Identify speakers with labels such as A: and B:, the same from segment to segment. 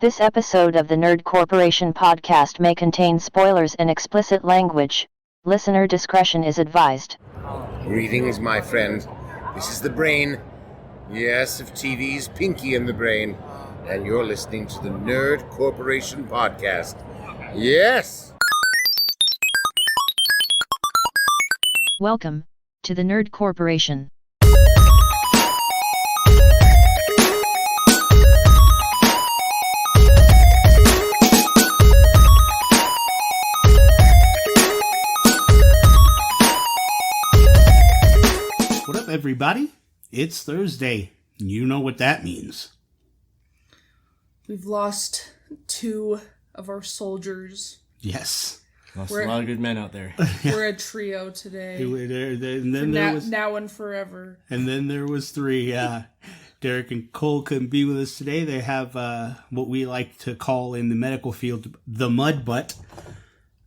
A: This episode of the Nerd Corporation podcast may contain spoilers and explicit language. Listener discretion is advised.
B: Greetings, my friend. This is the brain. Yes, of TV's Pinky and the Brain. And you're listening to the Nerd Corporation podcast. Yes!
A: Welcome to the Nerd Corporation.
C: What up, everybody? It's Thursday. You know what that means.
D: We've lost 2 of our soldiers.
C: Yes.
E: Lost a lot of good men out there.
D: We're a trio today. Now and forever.
C: And then there was 3. Derek and Cole couldn't be with us today. They have what we like to call in the medical field the mud butt.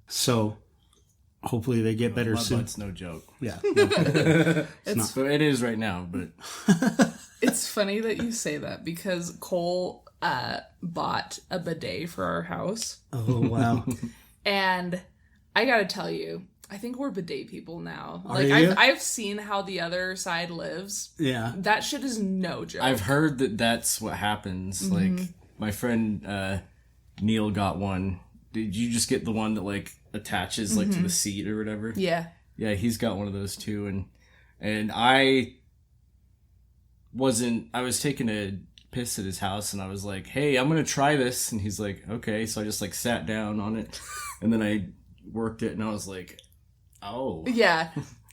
C: So hopefully they get better soon.
E: Mud butt's no joke.
C: Yeah.
E: It is right now, but
D: it's funny that you say that because Cole bought a bidet for our house.
C: Oh, wow.
D: And I gotta tell you, I think we're bidet people now.
C: Are you?
D: I've seen how the other side lives.
C: Yeah.
D: That shit is no joke.
E: I've heard that that's what happens.
D: Mm-hmm.
E: Like, my friend Neil got one. Did you just get the one that, like, attaches, like, to the seat or whatever?
D: Yeah.
E: Yeah, he's got one of those, too. And I was taking a piss at his house, and I was like, hey, I'm gonna try this. And he's like, okay. So I just, like, sat down on it, and then I worked it, and I was like, oh.
D: Yeah.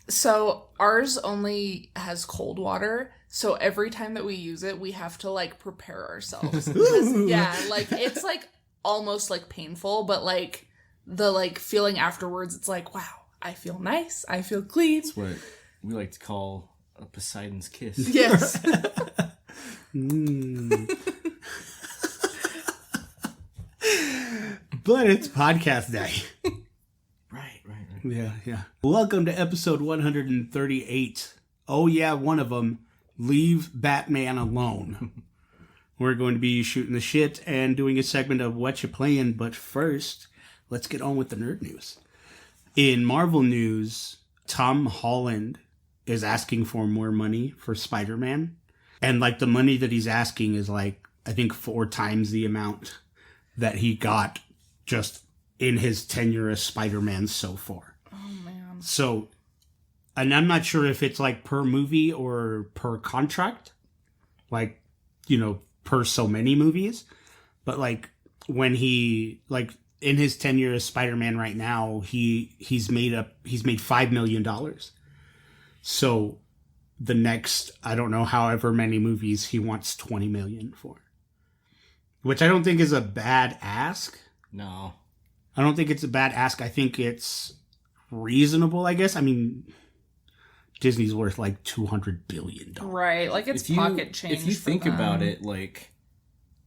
D: So ours only has cold water. So every time that we use it, we have to, like, prepare ourselves. Yeah, like, it's, like, almost, like, painful, but, like, the, like, feeling afterwards, it's like, wow, I feel nice. I feel clean.
E: That's what we like to call a Poseidon's kiss.
D: Yes.
C: But it's podcast day.
E: Right.
C: Yeah. Welcome to episode 138. Oh yeah, one of them. Leave Batman alone. We're going to be shooting the shit and doing a segment of Whatcha Playin, but first, let's get on with the nerd news. In Marvel news, Tom Holland is asking for more money for Spider-Man. And, like, the money that he's asking is, like, I think 4 times the amount that he got just in his tenure as Spider-Man so far.
D: Oh, man.
C: So, and I'm not sure if it's, like, per movie or per contract. Like, you know, per so many movies. But, like, when he, like, in his tenure as Spider-Man right now, he's made $5 million. So the next, I don't know, however many movies he wants 20 million for. Which I don't think is a bad ask.
E: No.
C: I don't think it's a bad ask. I think it's reasonable, I guess. I mean, Disney's worth like $200 billion.
D: Right, like it's pocket change.
E: If you think about it, like,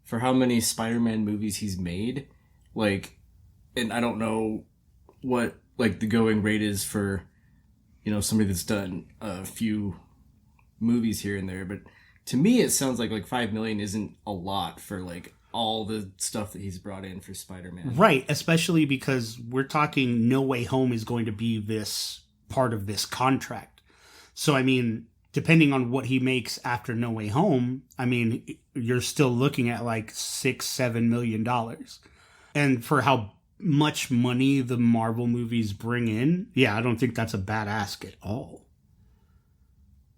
E: for how many Spider-Man movies he's made, like, and I don't know what, like, the going rate is for, you know, somebody that's done a few movies here and there, but to me it sounds like 5 million isn't a lot for, like, all the stuff that he's brought in for Spider-Man.
C: Right, especially because we're talking No Way Home is going to be this part of this contract. So, I mean, depending on what he makes after No Way Home, I mean, you're still looking at like $6-7 million. And for how much money the Marvel movies bring in, yeah, I don't think that's a bad ask at all.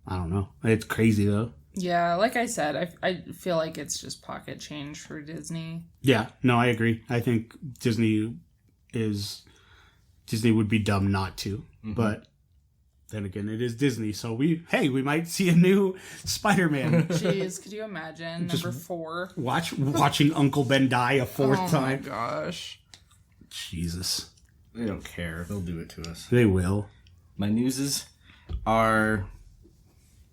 C: I don't know. It's crazy, though.
D: Yeah, like I said, I feel like it's just pocket change for Disney.
C: Yeah, no, I agree. I think Disney would be dumb not to. Mm-hmm. But then again, it is Disney, so we might see a new Spider-Man.
D: Jeez, could you imagine? Number 4.
C: Watching Uncle Ben die a 4th time.
D: Oh my gosh.
C: Jesus.
E: They don't care. They'll do it to us.
C: They will.
E: My newses are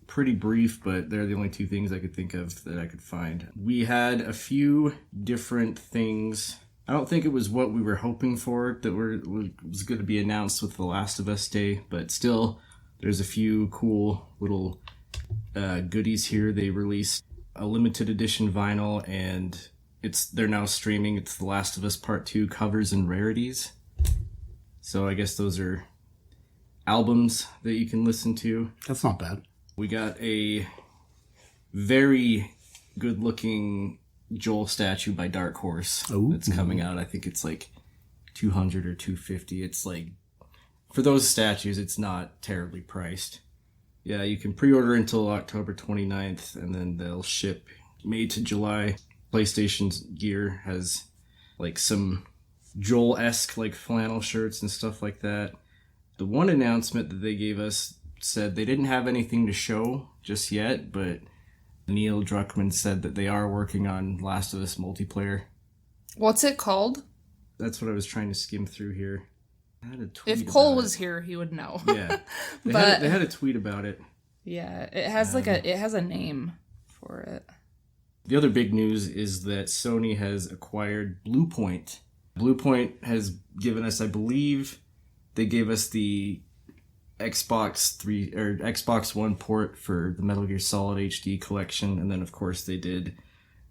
E: pretty brief, but they're the only 2 things I could think of that I could find. We had a few different things. I don't think it was what we were hoping for that was going to be announced with The Last of Us Day, but still, there's a few cool little goodies here. They released a limited edition vinyl and they're now streaming. It's The Last of Us Part 2 covers and rarities. So I guess those are albums that you can listen to.
C: That's not bad.
E: We got a very good-looking Joel statue by Dark Horse that's coming out. I think it's like $200 or $250. It's like, for those statues, it's not terribly priced. Yeah, you can pre-order until October 29th, and then they'll ship May to July. PlayStation's gear has like some Joel-esque like flannel shirts and stuff like that. The one announcement that they gave us said they didn't have anything to show just yet, but Neil Druckmann said that they are working on Last of Us multiplayer.
D: What's it called?
E: That's what I was trying to skim through here. I had a tweet
D: If Cole
E: about
D: was here, he would know.
E: Yeah, they had a tweet about it.
D: Yeah, it has it has a name for it.
E: The other big news is that Sony has acquired Bluepoint. Bluepoint has given us, I believe, they gave us the Xbox One port for the Metal Gear Solid HD collection, and then of course they did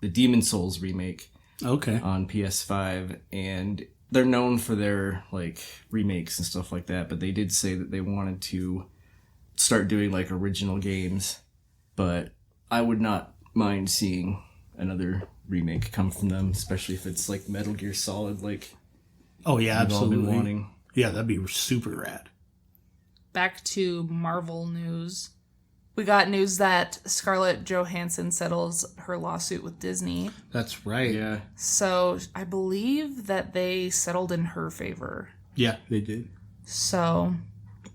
E: the Demon Souls remake on PS5, and they're known for their like remakes and stuff like that, but they did say that they wanted to start doing like original games, but I would not mind seeing another remake come from them, especially if it's like Metal Gear Solid, like
C: absolutely.
E: Wanting.
C: Yeah, that'd be super rad.
D: Back to Marvel news. We got news that Scarlett Johansson settles her lawsuit with Disney.
C: That's right.
E: Yeah.
D: So I believe that they settled in her favor.
C: Yeah, they did.
D: So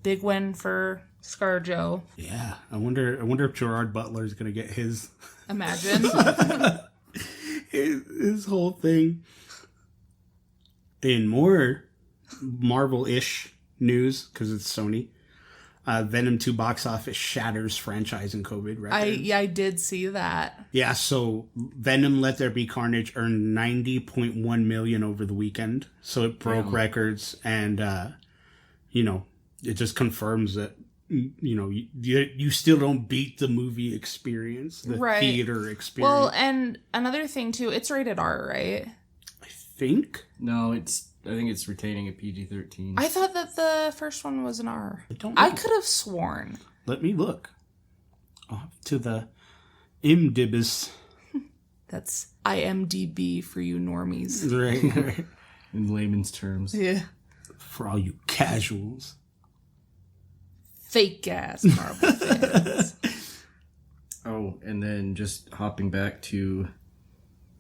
D: big win for ScarJo.
C: Yeah, I wonder if Gerard Butler is gonna get his.
D: Imagine
C: his whole thing. In more Marvel-ish news, because it's Sony, Venom 2 box office shatters franchise and COVID records.
D: I did see that.
C: Yeah, so Venom Let There Be Carnage earned $90.1 million over the weekend. So it broke records, and it just confirms that you still don't beat the movie experience, the theater experience.
D: Well, and another thing too, it's rated R, right?
C: I think.
E: No, I think it's retaining a PG-13.
D: I thought that the first one was an R.
C: I
D: could have sworn.
C: Let me look. Off to the IMDb.
D: That's IMDb for you normies.
C: Right.
E: In layman's terms.
D: Yeah.
C: For all you casuals.
D: Fake ass Marvel fans.
C: Oh,
E: and then just hopping back to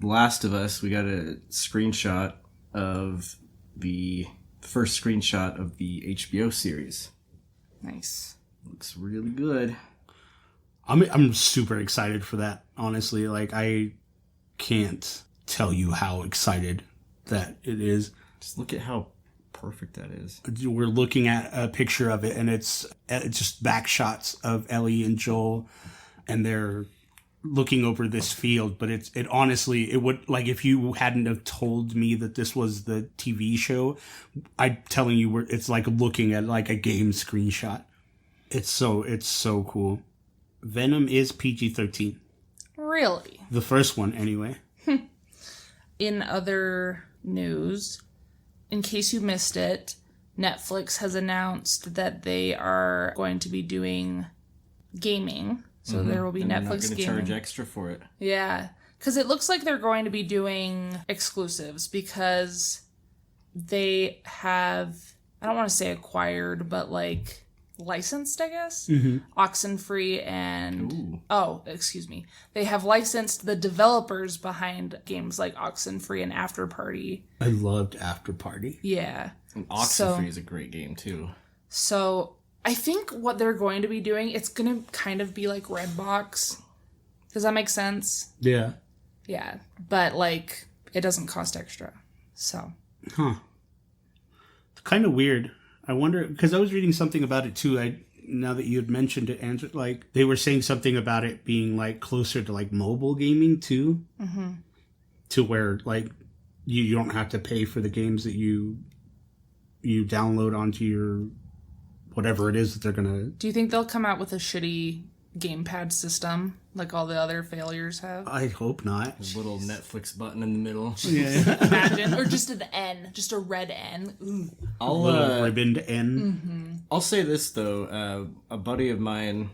E: Last of Us, we got a screenshot of the first screenshot of the HBO series.
D: Nice.
E: Looks really good.
C: I'm super excited for that, honestly. Like, I can't tell you how excited that it is.
E: Just look at how perfect that is.
C: We're looking at a picture of it, and it's just back shots of Ellie and Joel, and they're looking over this field. But it honestly, it would, like, if you hadn't have told me that this was the TV show, I'm telling you, it's like looking at like a game screenshot. It's so cool. Venom is PG-13.
D: Really?
C: The first one, anyway.
D: In other news, in case you missed it, Netflix has announced that they are going to be doing gaming. So there will be
E: and
D: Netflix
E: they're not gonna
D: gaming.
E: charge extra for it.
D: Yeah, because it looks like they're going to be doing exclusives because they have, I don't want to say acquired, but like licensed, I guess, Oxenfree and they have licensed the developers behind games like Oxenfree and After Party.
C: I loved After Party.
D: Yeah,
E: And Oxenfree is a great game too.
D: so I think what they're going to be doing, it's going to kind of be like Redbox. Does that make sense?
C: Yeah.
D: Yeah, but like it doesn't cost extra. So
C: It's kind of weird. I wonder, because I was reading something about it too. Now that you had mentioned it, Andrew, like they were saying something about it being like closer to like mobile gaming too, to where like you don't have to pay for the games that you download onto your whatever it is that they're gonna.
D: do you think they'll come out with a shitty gamepad system like all the other failures have.
C: I hope not.
E: A little Netflix button in the middle.
C: Yeah.
D: Imagine, or just an N, just a red N. Ooh.
C: Little ribboned N.
E: I'll say this though, a buddy of mine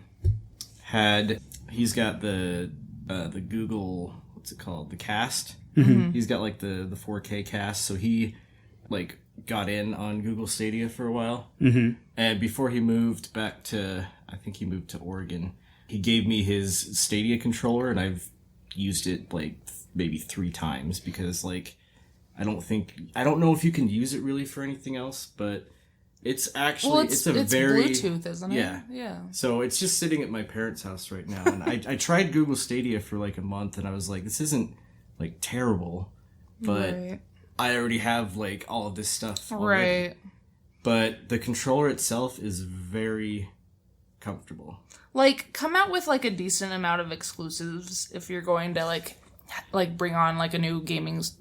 E: he's got the Google, what's it called, the Cast. He's got like the 4K Cast, so he like got in on Google Stadia for a while. And before he moved back to, I think he moved to Oregon, he gave me his Stadia controller, and I've used it like maybe 3 times because like I don't know if you can use it really for anything else, but it's actually it's very
D: Bluetooth, isn't it? Yeah.
E: So it's just sitting at my parents' house right now, and I tried Google Stadia for like a month, and I was like, this isn't like terrible, but I already have like all of this stuff already. Right. But the controller itself is very comfortable.
D: Like, come out with like a decent amount of exclusives if you're going to like bring on like a new games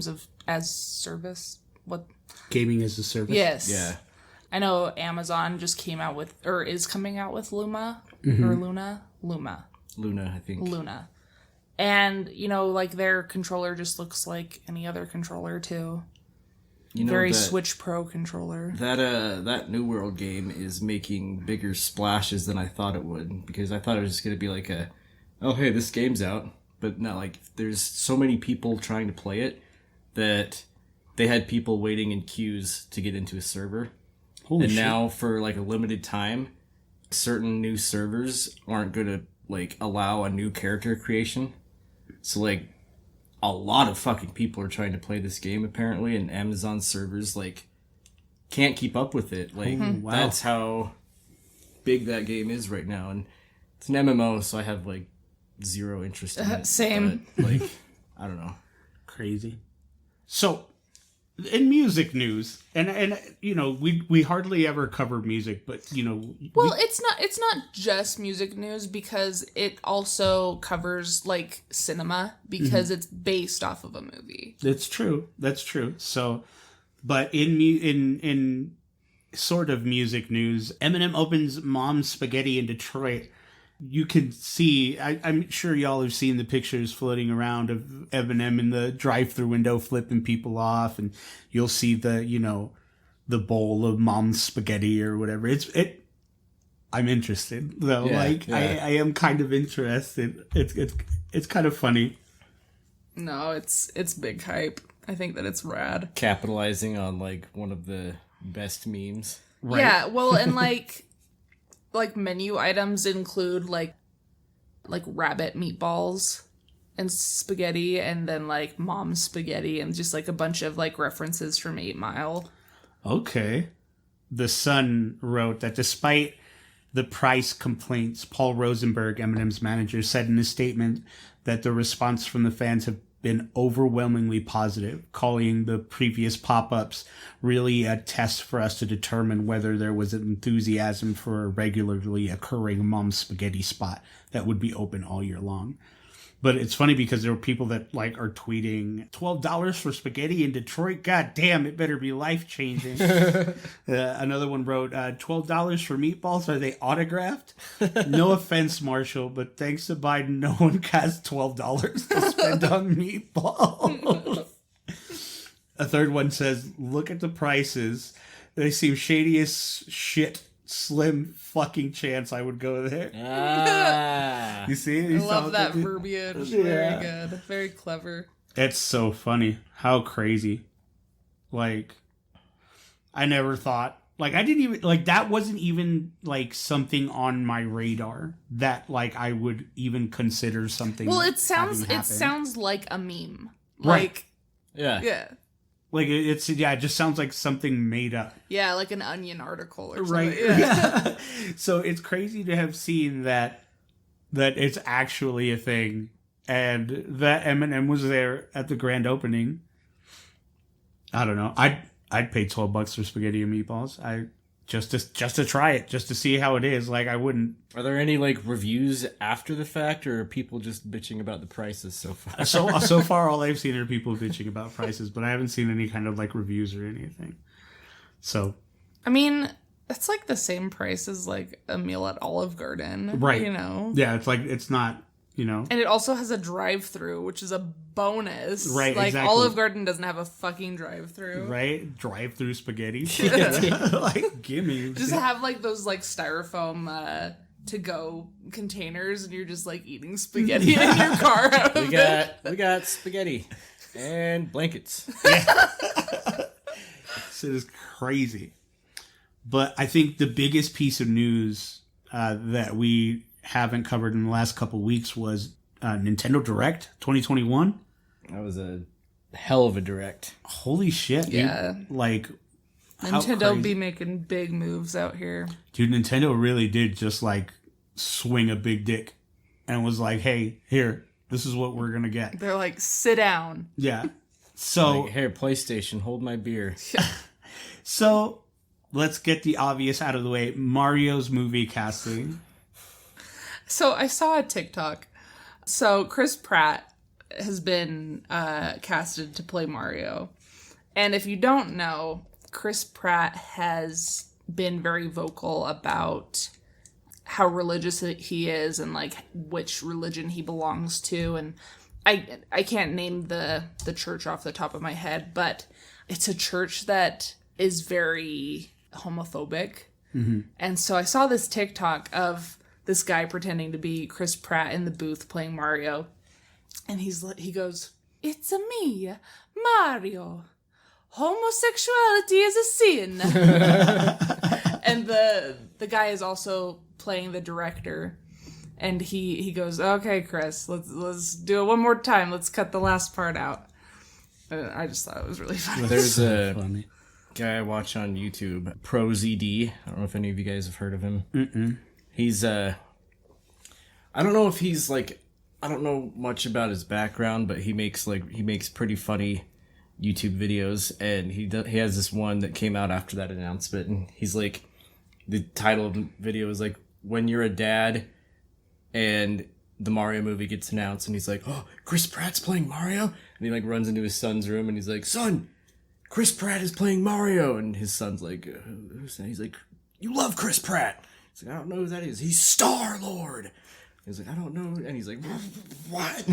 D: of as service. What?
C: Gaming as a service.
D: Yes.
E: Yeah.
D: I know Amazon just came out with, or is coming out with Luma or Luna,
E: I think.
D: Luna. And, you know, like their controller just looks like any other controller too. You know, very Switch Pro controller.
E: That New World game is making bigger splashes than I thought it would, because I thought it was just going to be like oh hey, this game's out, but not like there's so many people trying to play it that they had people waiting in queues to get into a server. Holy shit. Now for like a limited time, certain new servers aren't going to like allow a new character creation. So like a lot of fucking people are trying to play this game apparently, and Amazon servers like can't keep up with it. Like that's how big that game is right now, and it's an MMO, so I have like zero interest in it.
D: Same.
E: But, like I don't know.
C: Crazy. So in music news, and you know, we hardly ever cover music, but you know,
D: it's not just music news, because it also covers like cinema, because it's based off of a movie. That's true.
C: So, but in sort of music news, Eminem opens Mom's Spaghetti in Detroit. You can see, I'm sure y'all have seen the pictures floating around of Eminem in the drive-thru window flipping people off, and you'll see the bowl of Mom's spaghetti or whatever. I'm interested though. I am kind of interested. It's kind of funny.
D: No, it's big hype. I think that it's rad.
E: Capitalizing on like one of the best memes.
C: Right?
D: Yeah, well, and like menu items include like rabbit meatballs and spaghetti, and then like Mom's spaghetti, and just like a bunch of like references from 8 Mile.
C: Okay. The Sun wrote that despite the price complaints, Paul Rosenberg, Eminem's manager, said in a statement that the response from the fans have been overwhelmingly positive, calling the previous pop-ups really a test for us to determine whether there was enthusiasm for a regularly occurring Mom's Spaghetti spot that would be open all year long. But it's funny because there were people that like are tweeting $12 for spaghetti in Detroit. God damn, it better be life changing. Another one wrote $12 for meatballs. Are they autographed? No offense, Marshall, but thanks to Biden, no one has $12 to spend on meatballs. A third one says, look at the prices. They seem shady as shit. Slim fucking chance I would go there. You see?
D: I love that verbiage. Yeah. Very good. Very clever.
C: It's so funny. How crazy. Like, I never thought, like, I didn't even, like, that wasn't even, like, something on my radar that, like, I would even consider something.
D: Well, it sounds like a meme.
C: Right.
D: Like,
E: yeah.
D: Yeah.
C: Like, it just sounds like something made up.
D: Yeah, like an Onion article or something.
C: Right. Yeah. So it's crazy to have seen that it's actually a thing, and that Eminem was there at the grand opening. I don't know. I'd pay $12 for spaghetti and meatballs. Just to try it, just to see how it is. Like, I wouldn't.
E: Are there any like reviews after the fact, or are people just bitching about the prices so far?
C: So far, all I've seen are people bitching about prices, but I haven't seen any kind of like reviews or anything. So,
D: I mean, That's like the same price as like a meal at Olive Garden.
C: Right.
D: You know?
C: Yeah, it's like, it's not, you know.
D: And it also has a drive-through, which is a bonus.
C: Right,
D: like,
C: exactly.
D: Olive Garden doesn't have a fucking drive-through.
C: Right? Drive-through spaghetti.
D: Yeah.
C: Like, gimme.
D: Just have like those like styrofoam to-go containers, and you're just like eating spaghetti in your car out of it.
E: We got spaghetti and blankets.
C: This is crazy. But I think the biggest piece of news that we haven't covered in the last couple weeks was Nintendo Direct 2021.
E: That was a hell of a direct.
C: Holy shit, dude.
D: Yeah.
C: Like, how
D: Nintendo
C: crazy.
D: be making big moves out here.
C: Dude, Nintendo really did just like swing a big dick and was like, hey, here, this is what we're going to get.
D: They're like, sit down.
C: Yeah. So,
E: Like, here, PlayStation, hold my beer.
C: so let's get the obvious out of the way. Mario's movie casting.
D: So I saw a TikTok. So Chris Pratt has been casted to play Mario. And if you don't know, Chris Pratt has been very vocal about how religious he is and like which religion he belongs to. And I can't name the church off the top of my head, but it's a church that is very homophobic. Mm-hmm. And so I saw this TikTok of this guy pretending to be Chris Pratt in the booth playing Mario. And he goes, "It's a me, Mario. Homosexuality is a sin." And the guy is also playing the director. And he goes, "Okay, Chris, let's do it one more time. Let's cut the last part out." And I just thought it was really funny.
E: There's a
C: Funny.
E: guy I watch on YouTube, Pro ZD. I don't know if any of you guys have heard of him. Mm-mm. He's I don't know if he's like, I don't know much about his background, but he makes pretty funny YouTube videos, and he has this one that came out after that announcement, and he's like, the title of the video is like, when you're a dad and the Mario movie gets announced, and he's like, "Oh, Chris Pratt's playing Mario," and he like runs into his son's room, and he's like, "Son, Chris Pratt is playing Mario," and his son's like, "Who's that?" He's like, "You love Chris Pratt." He's like, "I don't know who that is." "He's Star-Lord." He's like, "I don't know," and he's like, "What?"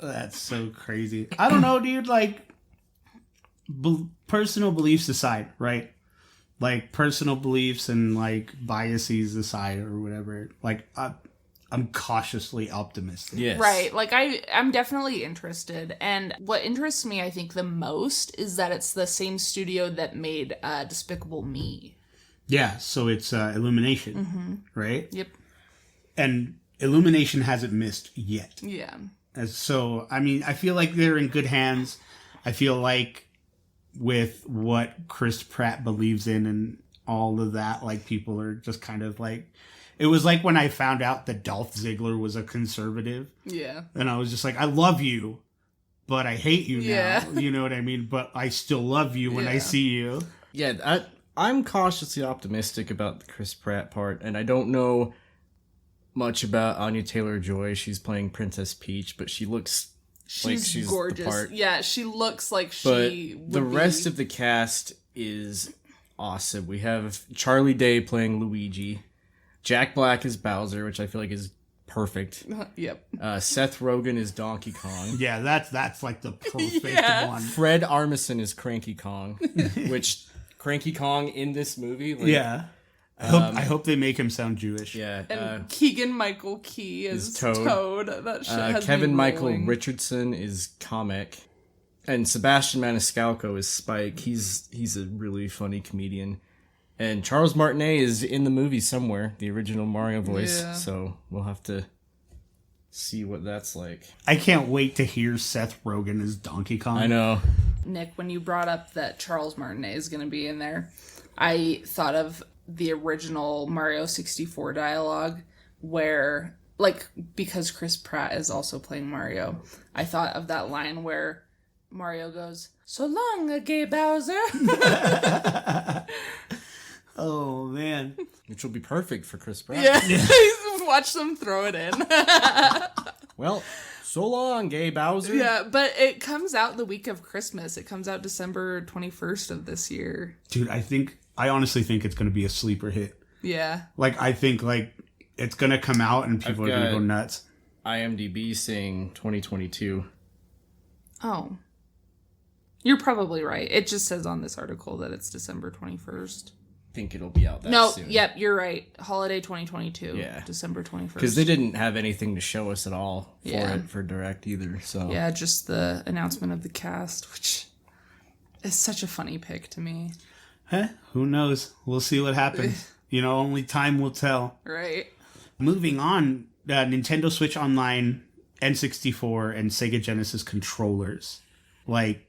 C: That's so crazy. I don't know, dude. Like, personal beliefs aside, right? Like, personal beliefs and, like, biases aside or whatever. Like, I'm cautiously optimistic.
E: Yes.
D: Right. Like, I'm definitely interested. And what interests me, I think, the most is that it's the same studio that made Despicable Me.
C: Yeah, so it's Illumination, right?
D: Yep.
C: And Illumination hasn't missed yet.
D: Yeah.
C: So, I mean, I feel like they're in good hands. I feel like with what Chris Pratt believes in and all of that, like, people are just kind of like... It was like when I found out that Dolph Ziggler was a conservative.
D: Yeah.
C: And I was just like, I love you, but I hate you
D: Yeah.
C: now. You know what I mean? But I still love you when I see you.
E: Yeah, I'm cautiously optimistic about the Chris Pratt part, and I don't know much about Anya Taylor-Joy. She's playing Princess Peach, but she looks like she's
D: gorgeous.
E: the part.
D: Yeah, she looks like
E: But
D: she would
E: the rest
D: be...
E: of the cast is awesome. We have Charlie Day playing Luigi, Jack Black is Bowser, which I feel like is perfect.
D: Yep.
E: Seth Rogen is Donkey Kong.
C: Yeah, that's like the perfect
D: Yeah.
C: one.
E: Fred Armisen is Cranky Kong, which Cranky Kong in this movie, like,
C: Yeah. I hope they make him sound Jewish.
E: yeah.
D: And Keegan-Michael Key is
E: Toad.
D: That shit has
E: Kevin
D: me
E: Michael
D: rolling.
E: Richardson is Comic, and Sebastian Maniscalco is Spike. He's a really funny comedian, and Charles Martinet is in the movie somewhere, the original Mario voice.
D: Yeah.
E: So we'll have to see what that's like.
C: I can't wait to hear Seth Rogen as Donkey Kong.
E: I know.
D: Nick, when you brought up that Charles Martinet is going to be in there, I thought of the original Mario 64 dialogue where, like, because Chris Pratt is also playing Mario, I thought of that line where Mario goes, "So long, gay Bowser."
C: Oh, man.
E: Which will be perfect for Chris Pratt.
D: Yeah. Watch them throw it in.
E: Well, So long, gay Bowser.
D: Yeah, but it comes out the week of Christmas. It comes out December 21st of this year.
C: Dude, I honestly think it's going to be a sleeper hit.
D: Yeah.
C: Like, I think, like, it's going to come out and people are going to go nuts.
E: IMDb saying 2022.
D: Oh. You're probably right. It just says on this article that it's December 21st.
E: I think it'll be out that soon.
D: Yep, you're right. Holiday 2022.
E: Yeah.
D: December 21st.
E: Because they didn't have anything to show us at all for
D: Yeah.
E: it for Direct either. So
D: Yeah, just the announcement of the cast, which is such a funny pick to me.
C: Who knows? We'll see what happens. Only time will tell.
D: Right.
C: Moving on, Nintendo Switch Online, N64, and Sega Genesis controllers. Like,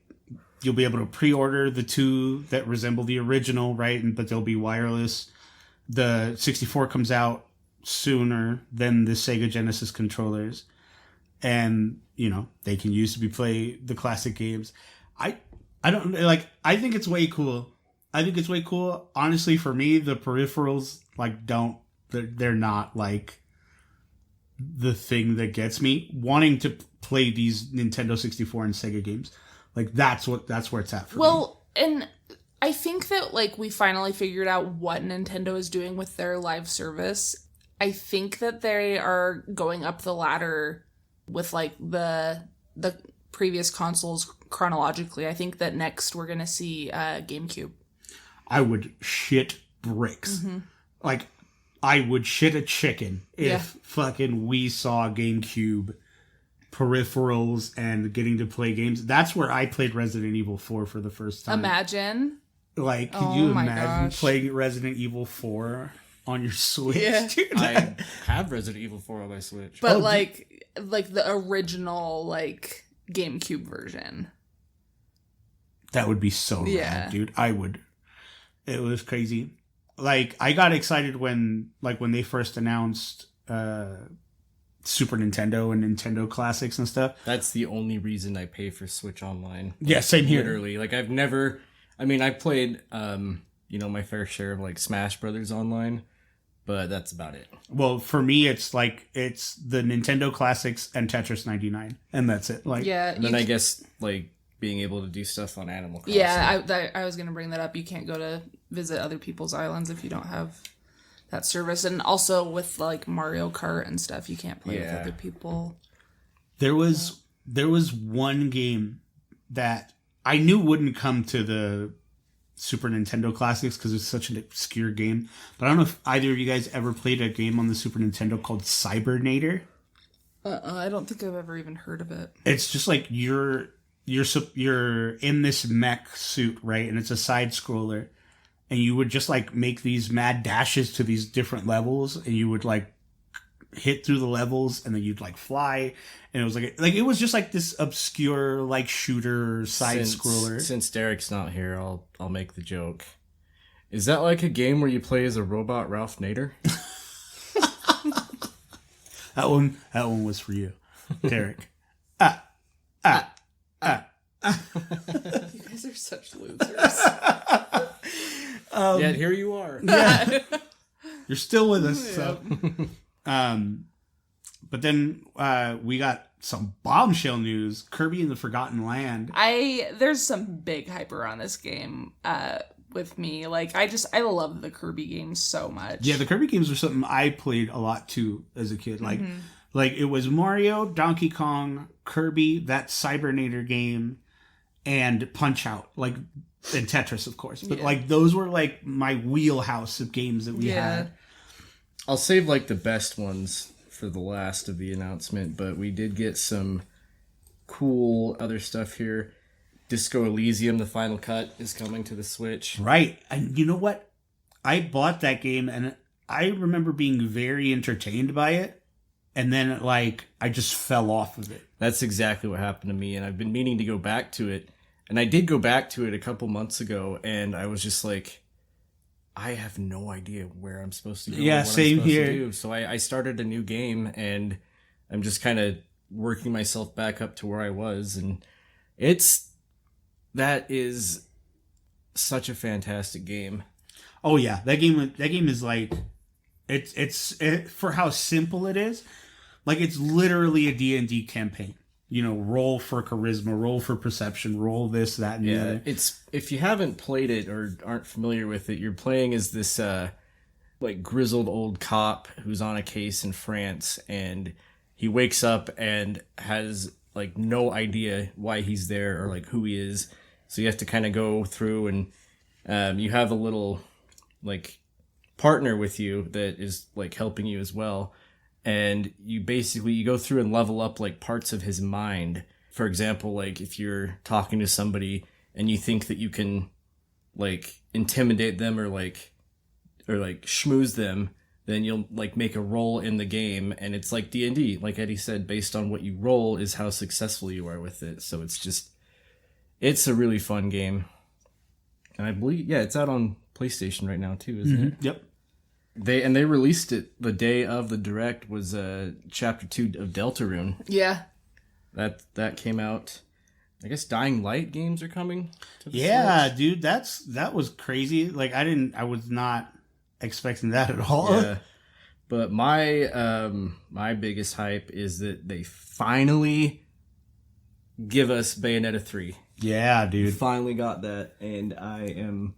C: you'll be able to pre-order the two that resemble the original, right? But they'll be wireless. The 64 comes out sooner than the Sega Genesis controllers. And, they can use to play the classic games. I think it's way cool. Honestly, for me, the peripherals, they're not, like, the thing that gets me. Wanting to play these Nintendo 64 and Sega games. Like, that's where it's at for me.
D: Well, and I think that, like, we finally figured out what Nintendo is doing with their live service. I think that they are going up the ladder with, like, the previous consoles chronologically. I think that next we're going to see GameCube.
C: I would shit bricks. Mm-hmm. Like, I would shit a chicken if fucking we saw GameCube peripherals and getting to play games. That's where I played Resident Evil 4 for the first time.
D: Imagine.
C: Like, can you imagine playing Resident Evil 4 on your Switch?
D: Yeah.
C: Dude?
E: I have Resident Evil 4 on my Switch.
D: But like the original, like, GameCube version.
C: That would be so rad, dude. I would. It was crazy. Like, I got excited when they first announced Super Nintendo and Nintendo Classics and stuff.
E: That's the only reason I pay for Switch Online.
C: Yeah, same here.
E: Literally. Like, I played, my fair share of, like, Smash Brothers online, but that's about it.
C: Well, for me, it's the Nintendo Classics and Tetris 99, and that's it. Like,
D: yeah.
E: And then I guess, like, being able to do stuff on Animal Crossing.
D: Yeah, I was going to bring that up. You can't go to visit other people's islands if you don't have that service. And also with, like, Mario Kart and stuff, you can't play with other people.
C: There was one game that I knew wouldn't come to the Super Nintendo Classics because it's such an obscure game. But I don't know if either of you guys ever played a game on the Super Nintendo called Cybernator.
D: I don't think I've ever even heard of it.
C: It's just like you're in this mech suit, right? And it's a side scroller. And you would just, like, make these mad dashes to these different levels. And you would, like, hit through the levels. And then you'd, like, fly. And it was, like it was just, like, this obscure, like, shooter side-scroller.
E: Since Derek's not here, I'll make the joke. Is that, like, a game where you play as a robot Ralph Nader?
C: That one was for you, Derek.
D: You guys are such losers.
E: Yet here you are.
C: Yeah. You're still with us. So. But then we got some bombshell news. Kirby and the Forgotten Land.
D: There's some big hype around this game with me. Like, I love the Kirby games so much.
C: Yeah, the Kirby games were something I played a lot too as a kid. Like it was Mario, Donkey Kong, Kirby, that Cybernator game, and Punch-Out. Like, and Tetris, of course. But like those were like my wheelhouse of games that we had.
E: I'll save like the best ones for the last of the announcement, but we did get some cool other stuff here. Disco Elysium, the final cut, is coming to the Switch.
C: Right. And you know what? I bought that game and I remember being very entertained by it. And then, like, I just fell off of it.
E: That's exactly what happened to me, and I've been meaning to go back to it. And I did go back to it a couple months ago, and I was just like, I have no idea where I'm supposed to go.
C: Yeah, same here.
E: So I started a new game, and I'm just kind of working myself back up to where I was. And that is such a fantastic game.
C: Oh, yeah. That game is like, it's for how simple it is. Like, it's literally a D&D campaign. You know, roll for charisma, roll for perception, roll this, that, and the other.
E: It's, if you haven't played it or aren't familiar with it, you're playing as this like grizzled old cop who's on a case in France, and he wakes up and has like no idea why he's there or like who he is. So you have to kind of go through, and you have a little like partner with you that is like helping you as well. And you go through and level up like parts of his mind. For example, like if you're talking to somebody and you think that you can like intimidate them or like schmooze them, then you'll like make a roll in the game, and it's like D&D, like Eddie said, based on what you roll is how successful you are with it. So it's a really fun game. And I believe, it's out on PlayStation right now too, isn't it?
C: Yep.
E: They released it the day of the Direct was Chapter 2 of Deltarune.
D: Yeah.
E: That came out. I guess Dying Light games are coming to the Switch.
C: Dude, that was crazy. Like, I was not expecting that at all.
E: Yeah. But my biggest hype is that they finally give us Bayonetta 3.
C: Yeah, dude.
E: Finally got that, and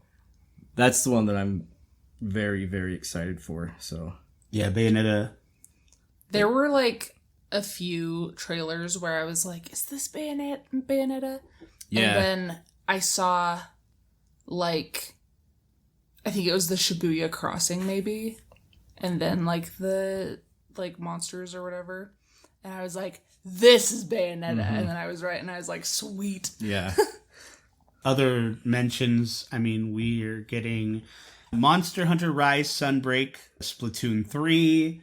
E: that's the one that I'm very, very excited for. So
C: yeah, Bayonetta.
D: There were like a few trailers where I was like, is this Bayonetta?
E: Yeah.
D: And then I saw like, I think it was the Shibuya Crossing maybe, and then like the like monsters or whatever, and I was like, this is Bayonetta. And then I was right, and I was like, sweet.
E: yeah.
C: Other mentions, I mean, we are getting Monster Hunter Rise Sunbreak, Splatoon 3,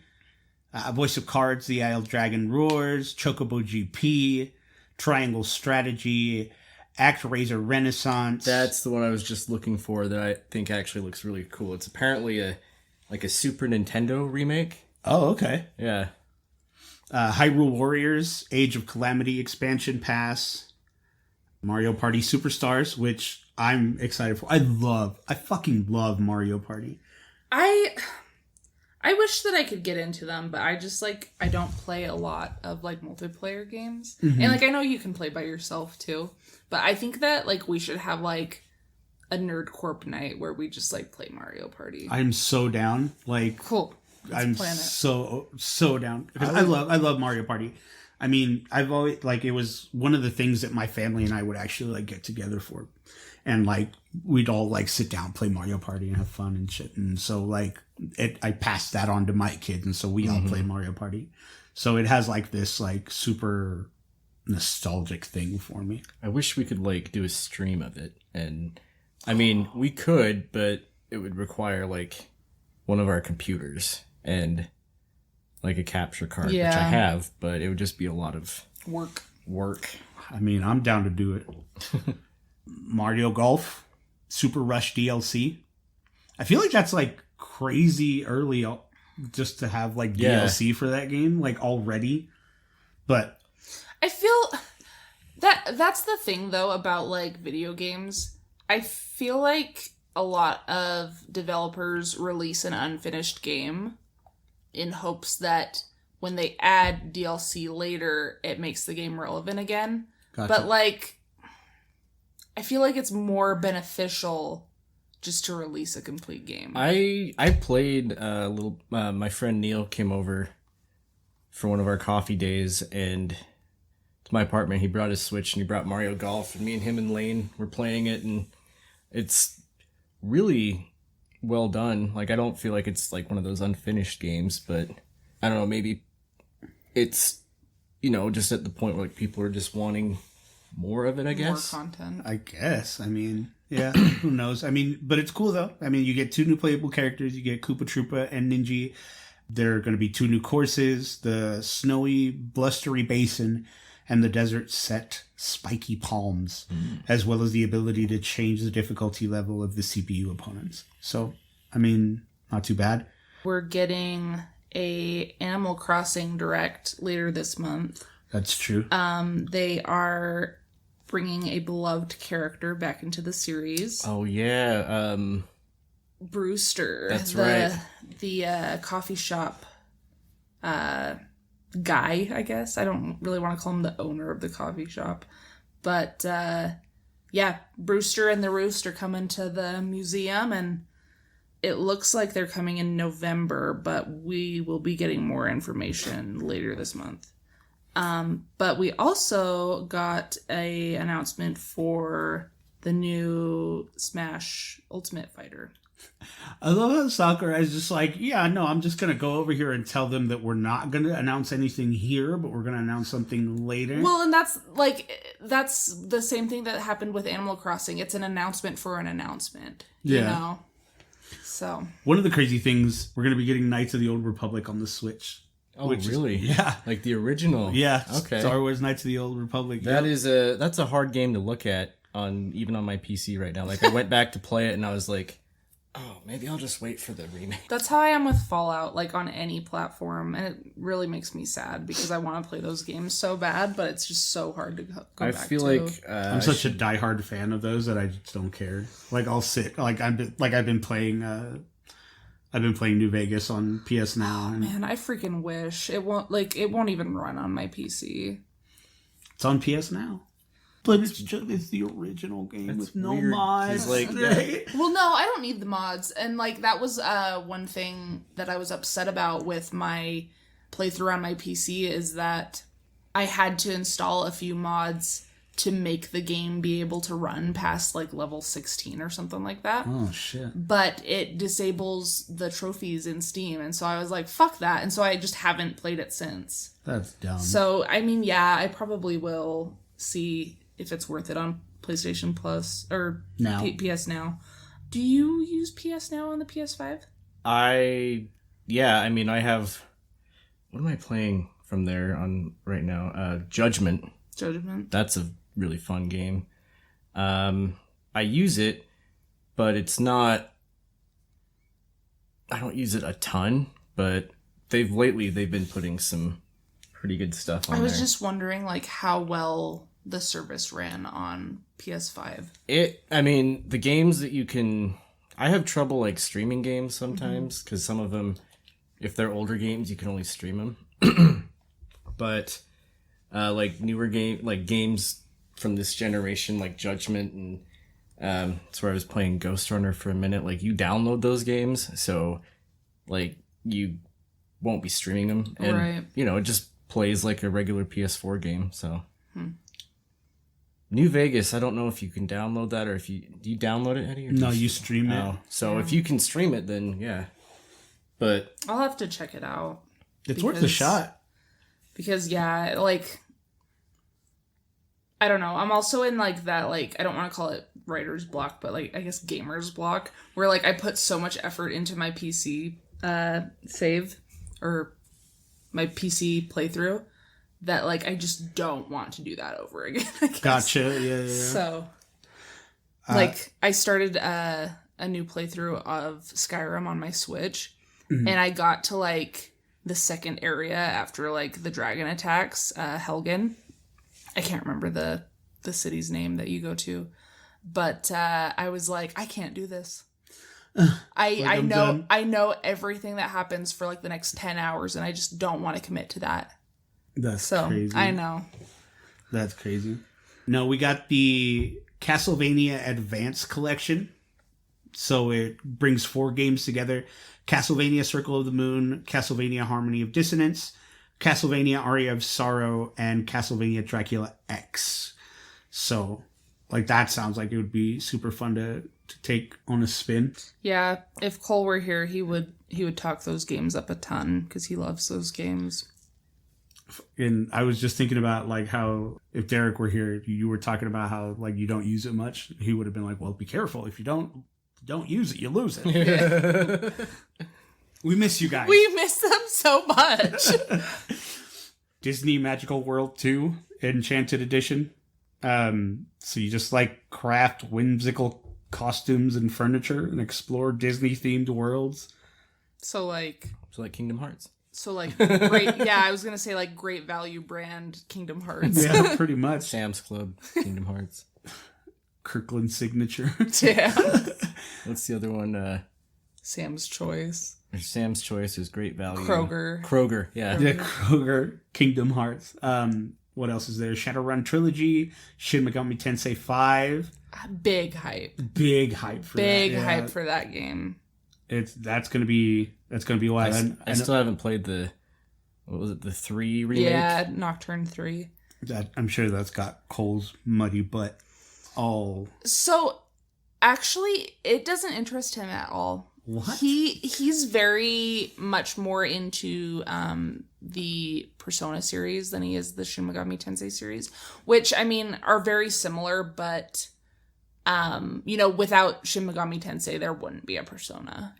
C: Voice of Cards, The Isle Dragon Roars, Chocobo GP, Triangle Strategy, ActRaiser Renaissance.
E: That's the one I was just looking for that I think actually looks really cool. It's apparently a Super Nintendo remake.
C: Oh, okay.
E: Yeah.
C: Hyrule Warriors, Age of Calamity expansion pass, Mario Party Superstars, which I'm excited for. I fucking love Mario Party.
D: I wish that I could get into them, but I just like, I don't play a lot of like multiplayer games. And like, I know you can play by yourself too, but I think that like we should have like a Nerd Corp night where we just like play Mario Party.
C: I'm so down. Like,
D: Cool.
C: I'm so down because I love Mario Party. I mean, I've always like, it was one of the things that my family and I would actually like get together for, and like we'd all like sit down, play Mario Party, and have fun and shit. And so like I passed that on to my kids, and so we all play Mario Party. So it has like this like super nostalgic thing for me.
E: I wish we could like do a stream of it, and I mean we could, but it would require like one of our computers and like a capture card, which I have, but it would just be a lot of work.
C: I mean, I'm down to do it. Mario Golf, Super Rush DLC. I feel like that's like crazy early just to have like DLC for that game, like already. But
D: I feel that's the thing though about like video games. I feel like a lot of developers release an unfinished game in hopes that when they add DLC later, it makes the game relevant again.
C: Gotcha.
D: But like, I feel like it's more beneficial just to release a complete game.
E: I played a little. My friend Neil came over for one of our coffee days, and to my apartment, he brought his Switch and he brought Mario Golf, and me and him and Lane were playing it, and it's really well done. Like, I don't feel like it's like one of those unfinished games, but I don't know, maybe it's, you know, just at the point where like people are just wanting more of it, I guess.
D: More content.
C: I guess. I mean, yeah, who knows? I mean, but it's cool though. I mean, you get 2 new playable characters. You get Koopa Troopa and Ninja. There are going to be 2 new courses: the snowy, blustery basin and the desert set spiky palms, as well as the ability to change the difficulty level of the CPU opponents. So, I mean, not too bad.
D: We're getting a Animal Crossing Direct later this month.
C: That's true.
D: They are bringing a beloved character back into the series.
E: Oh yeah,
D: Brewster.
E: That's right.
D: The coffee shop guy, I guess. I don't really want to call him the owner of the coffee shop. But yeah, Brewster and the Roost are coming to the museum, and it looks like they're coming in November, but we will be getting more information later this month. But we also got a announcement for the new Smash Ultimate Fighter.
C: I love how Sakurai is just like, yeah, no, I'm just going to go over here and tell them that we're not going to announce anything here, but we're going to announce something later.
D: Well, and that's the same thing that happened with Animal Crossing. It's an announcement for an announcement, you know? So. One
C: of the crazy things, we're going to be getting Knights of the Old Republic on the Switch.
E: Oh, really? Yeah. Like the original?
C: Yeah.
E: Okay.
C: Star Wars Knights of the Old Republic.
E: That's a hard game to look at even on my PC right now. Like I went back to play it and I was like, oh, maybe I'll just wait for the remake.
D: That's how I am with Fallout, like on any platform, and it really makes me sad because I want to play those games so bad, but it's just so hard to go back to.
E: I feel like
C: I'm such a diehard fan of those that I just don't care. Like I'll sit, I've been playing New Vegas on PS Now. And
D: man, I freaking wish it won't even run on my PC.
C: It's on PS Now. But it's the original game with no mods.
E: Like,
D: well, no, I don't need the mods. And like that was one thing that I was upset about with my playthrough on my PC is that I had to install a few mods to make the game be able to run past like level 16 or something like that.
C: Oh shit.
D: But it disables the trophies in Steam, and so I was like, fuck that. And so I just haven't played it since.
C: That's dumb.
D: So, I mean, yeah, I probably will see if it's worth it on PlayStation Plus or
C: Now.
D: PS Now. Do you use PS Now on the PS5?
E: I have. What am I playing from there on right now? Judgment. That's a really fun game. I use it, but it's not. I don't use it a ton, but they've been putting some pretty good stuff on there.
D: I was just wondering, like, how well the service ran on PS5.
E: The games that you can... I have trouble, like, streaming games sometimes, because some of them, if they're older games, you can only stream them. But, like, newer games from this generation, like Judgment, and that's where I was playing Ghost Runner for a minute, like, you download those games, so, like, you won't be streaming them. And,
D: right.
E: It just plays like a regular PS4 game, so... New Vegas, I don't know if you can download that, or do you download it, Eddie?
C: No, you stream it.
E: So if you can stream it, then yeah. But
D: I'll have to check it out.
C: It's worth a shot.
D: Because yeah, like, I don't know. I'm also in like that, like, I don't want to call it writer's block, but like, I guess gamer's block, where like I put so much effort into my PC save or my PC playthrough that like I just don't want to do that over again. I guess.
C: Gotcha. Yeah.
D: So, like, I started a new playthrough of Skyrim on my Switch, and I got to like the second area after like the dragon attacks, Helgen. I can't remember the city's name that you go to, but I was like, I can't do this. I know everything that happens for like the next 10 hours, and I just don't want to commit to that.
C: That's crazy.
D: I know.
C: That's crazy. No, we got the Castlevania Advance Collection. So it brings 4 games together. Castlevania Circle of the Moon, Castlevania Harmony of Dissonance, Castlevania Aria of Sorrow, and Castlevania Dracula X. So, like, that sounds like it would be super fun to take on a spin.
D: Yeah, if Cole were here, he would talk those games up a ton, because he loves those games.
C: And I was just thinking about like how if Derek were here, you were talking about how like you don't use it much. He would have been like, "Well, be careful. If you don't use it, you lose it." Yeah. We miss you guys.
D: We miss them so much.
C: Disney Magical World 2 Enchanted Edition. So you just like craft whimsical costumes and furniture and explore Disney themed worlds.
D: So like
E: Kingdom Hearts.
D: So, like, great, yeah, I was going to say, like, great value brand Kingdom Hearts.
C: Yeah, pretty much.
E: Sam's Club, Kingdom Hearts.
C: Kirkland Signature.
D: Yeah.
E: What's the other one?
D: Sam's Choice.
E: There's Sam's Choice is great value.
D: Kroger.
E: Yeah.
C: Yeah, Kroger, Kingdom Hearts. What else is there? Shadowrun Trilogy, Shin Megami Tensei 5.
D: Big hype.
C: Big hype for that.
D: Big hype for that game.
C: That's gonna be wild.
E: I still haven't played the 3 remake.
D: Yeah, Nocturne 3.
C: I'm sure that's got Cole's muddy butt all.
D: So, actually, it doesn't interest him at all.
C: What?
D: He's very much more into the Persona series than he is the Shin Megami Tensei series, which, I mean, are very similar, but, without Shin Megami Tensei, there wouldn't be a Persona,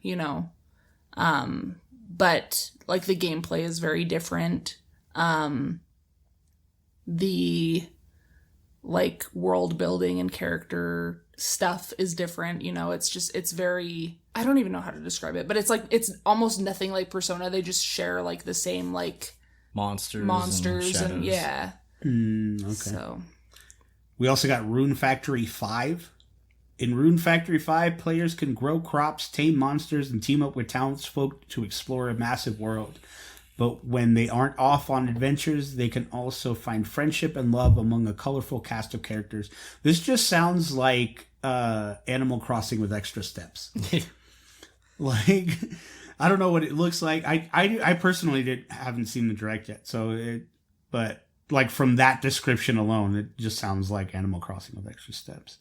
D: But, like, the gameplay is very different. The, like, world building and character stuff is different, it's very, I don't even know how to describe it, but it's almost nothing like Persona. They just share, like, the same, like, monsters and yeah.
C: Okay.
D: So
C: We also got Rune Factory 5. In Rune Factory 5, players can grow crops, tame monsters, and team up with townsfolk to explore a massive world. But when they aren't off on adventures, they can also find friendship and love among a colorful cast of characters. This just sounds like Animal Crossing with extra steps. Like, I don't know what it looks like. I personally haven't seen the direct yet, but like from that description alone, it just sounds like Animal Crossing with extra steps.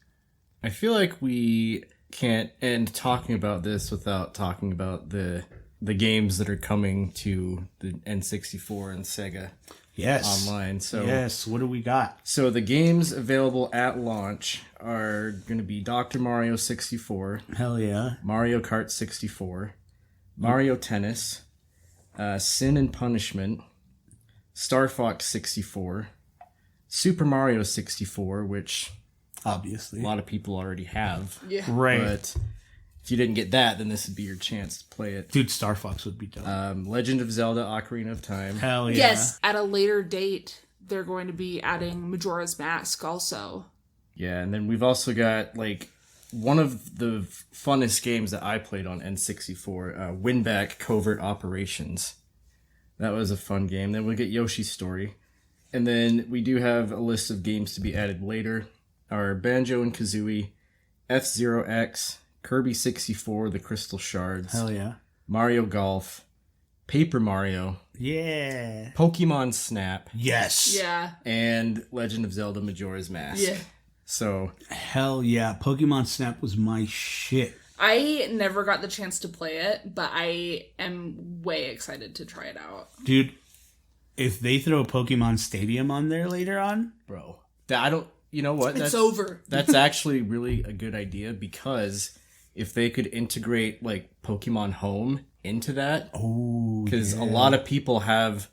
E: I feel like we can't end talking about this without talking about the games that are coming to the N64 and Sega online. So
C: yes, what do we got?
E: So the games available at launch are going to be Dr. Mario 64.
C: Hell yeah.
E: Mario Kart 64. Mario Tennis. Sin and Punishment. Star Fox 64. Super Mario 64, which
C: obviously
E: a lot of people already have.
D: yeah.
C: Right.
E: But if you didn't get that, then this would be your chance to play it.
C: Dude, Star Fox would be dope.
E: Legend of Zelda Ocarina of Time.
C: Hell yeah.
D: Yes, at a later date, they're going to be adding Majora's Mask also.
E: Yeah, and then we've also got, like, one of the funnest games that I played on N64, Winback Covert Operations. That was a fun game. Then we'll get Yoshi's Story. And then we do have a list of games to be added later. Our Banjo and Kazooie, F-Zero X, Kirby 64, The Crystal Shards.
C: Hell yeah.
E: Mario Golf, Paper Mario,
C: Yeah.
E: Pokemon Snap,
C: Yes.
D: Yeah.
E: and Legend of Zelda Majora's Mask.
D: Yeah.
E: So,
C: Hell yeah. Pokemon Snap was my shit.
D: I never got the chance to play it, but I am way excited to try it out.
C: Dude, if they throw a Pokemon Stadium on there later on,
E: bro, you know what?
D: It's over.
E: That's actually really a good idea, because if they could integrate, like, Pokemon Home into that, because a lot of people have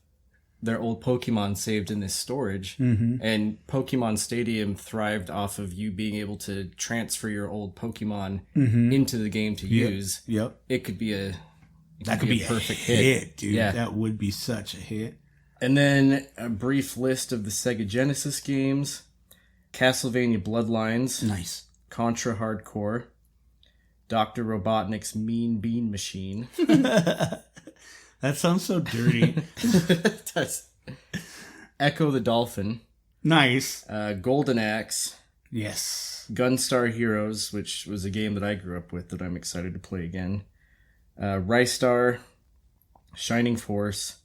E: their old Pokemon saved in this storage, and Pokemon Stadium thrived off of you being able to transfer your old Pokemon into the game to use.
C: Yep.
E: It could be a
C: perfect hit, dude.
E: Yeah.
C: That would be such a hit.
E: And then a brief list of the Sega Genesis games: Castlevania Bloodlines,
C: Nice.
E: Contra Hardcore, Dr. Robotnik's Mean Bean Machine.
C: That sounds so dirty.
E: That's Echo the Dolphin,
C: Nice.
E: Golden Axe,
C: Yes.
E: Gunstar Heroes, which was a game that I grew up with that I'm excited to play again, Rystar, Shining Force,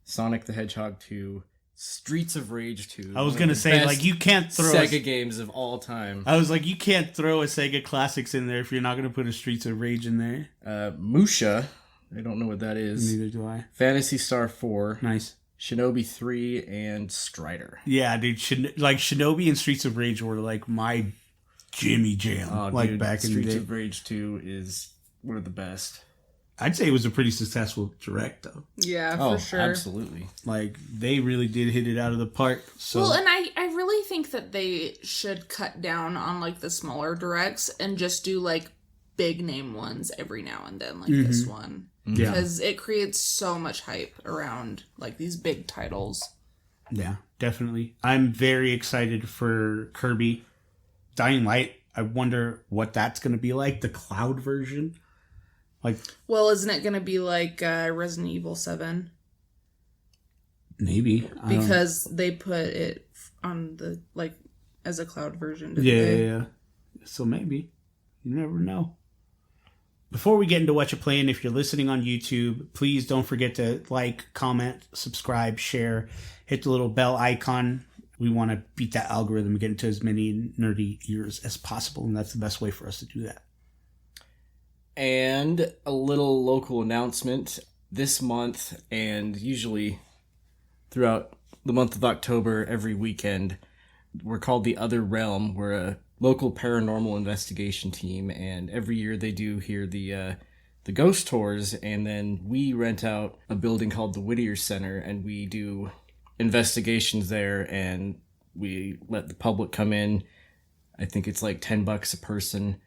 E: Sonic the Hedgehog 2, Streets of Rage 2.
C: I was going to say, like, you can't throw
E: Sega games of all time.
C: I was like, you can't throw a Sega Classics in there if you're not going to put a Streets of Rage in there.
E: Musha, I don't know what that is.
C: Neither do I.
E: Phantasy Star 4,
C: Nice.
E: Shinobi 3, and Strider.
C: Yeah, dude. Shinobi and Streets of Rage were like my Jimmy Jam.
E: Oh,
C: like
E: dude,
C: back in the
E: Streets
C: day.
E: of Rage 2 is one of the best.
C: I'd say it was a pretty successful direct, though.
D: Yeah,
E: Oh,
D: for sure.
E: absolutely.
C: Like, they really did hit it out of the park. So.
D: Well, and I really think that they should cut down on, like, the smaller directs and just do, like, big name ones every now and then, like this one.
C: Yeah.
D: Because it creates so much hype around, like, these big titles.
C: Yeah, definitely. I'm very excited for Kirby. Dying Light, I wonder what that's going to be like, the cloud version. Like,
D: well, isn't it going to be like Resident Evil 7?
C: maybe.
D: Because they put it on the, like, as a cloud version, didn't
C: Yeah,
D: they?
C: yeah. So maybe. You never know. Before we get into Whatcha Playin, if you're listening on YouTube, please don't forget to like, comment, subscribe, share, hit the little bell icon. We want to beat that algorithm and get into as many nerdy ears as possible, and that's the best way for us to do that.
E: And a little local announcement. This month, and usually throughout the month of October, every weekend, we're called The Other Realm. We're a local paranormal investigation team, and every year they do here the ghost tours, and then we rent out a building called the Whittier Center, and we do investigations there, and we let the public come in. I think it's like $10 a person.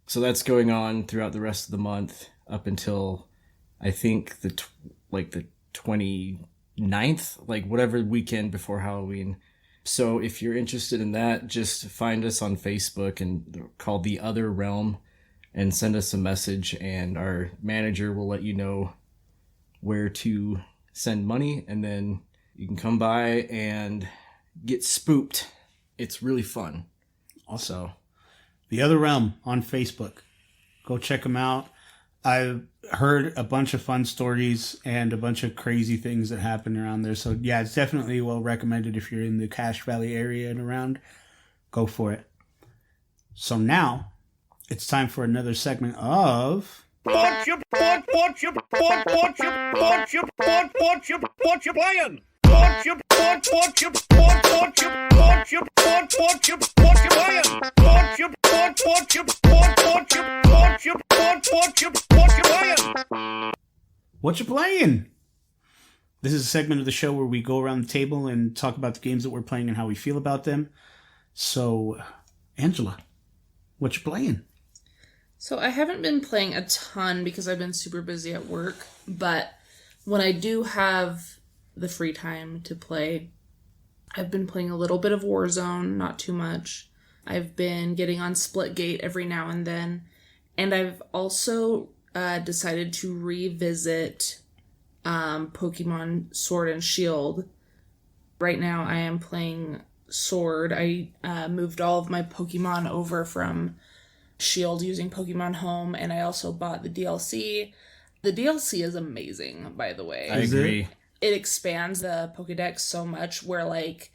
E: So that's going on throughout the rest of the month up until I think the 29th, like whatever weekend before Halloween. So if you're interested in that, just find us on Facebook and call The Other Realm and send us a message, and our manager will let you know where to send money, and then you can come by and get spooked. It's really fun. Also,
C: The Other Realm on Facebook. Go check them out. I've heard a bunch of fun stories and a bunch of crazy things that happen around there. So, yeah, it's definitely well recommended if you're in the Cache Valley area and around. Go for it. So now, it's time for another segment of...
F: Whatcha playin'? Whatcha playin'?
C: Whatcha Playin'? This is a segment of the show where we go around the table and talk about the games that we're playing and how we feel about them. So, Angela, what you playing?
D: So I haven't been playing a ton because I've been super busy at work, but when I do have the free time to play, I've been playing a little bit of Warzone, not too much. I've been getting on Splitgate every now and then, and I've also decided to revisit Pokemon Sword and Shield. Right now I am playing Sword. I moved all of my Pokemon over from Shield using Pokemon Home, and I also bought the DLC. The DLC is amazing, by the way.
E: I agree.
D: It expands the Pokédex so much where, like,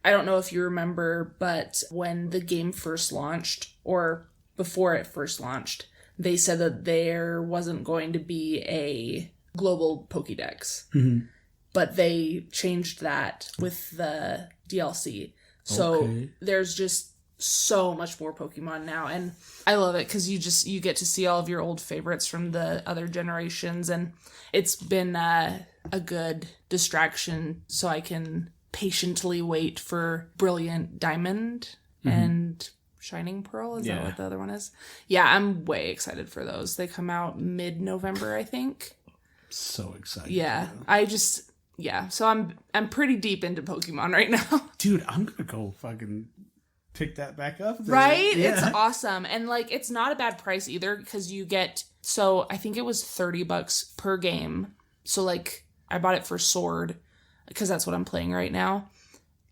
D: I don't know if you remember, but when the game first launched, or before it first launched, they said that there wasn't going to be a global Pokédex.
C: Mm-hmm.
D: But they changed that with the DLC. So there's just so much more Pokemon now, and I love it because you get to see all of your old favorites from the other generations, and it's been a good distraction so I can patiently wait for Brilliant Diamond and Shining Pearl. Is that what the other one is? Yeah, I'm way excited for those. They come out mid-November, I think.
C: So excited.
D: Yeah. So I'm pretty deep into Pokemon right now.
C: Dude, I'm gonna go fucking pick that back up.
D: Right?
C: Yeah.
D: It's awesome. And like it's not a bad price either because you get, so I think it was $30 per game. So like I bought it for Sword because that's what I'm playing right now.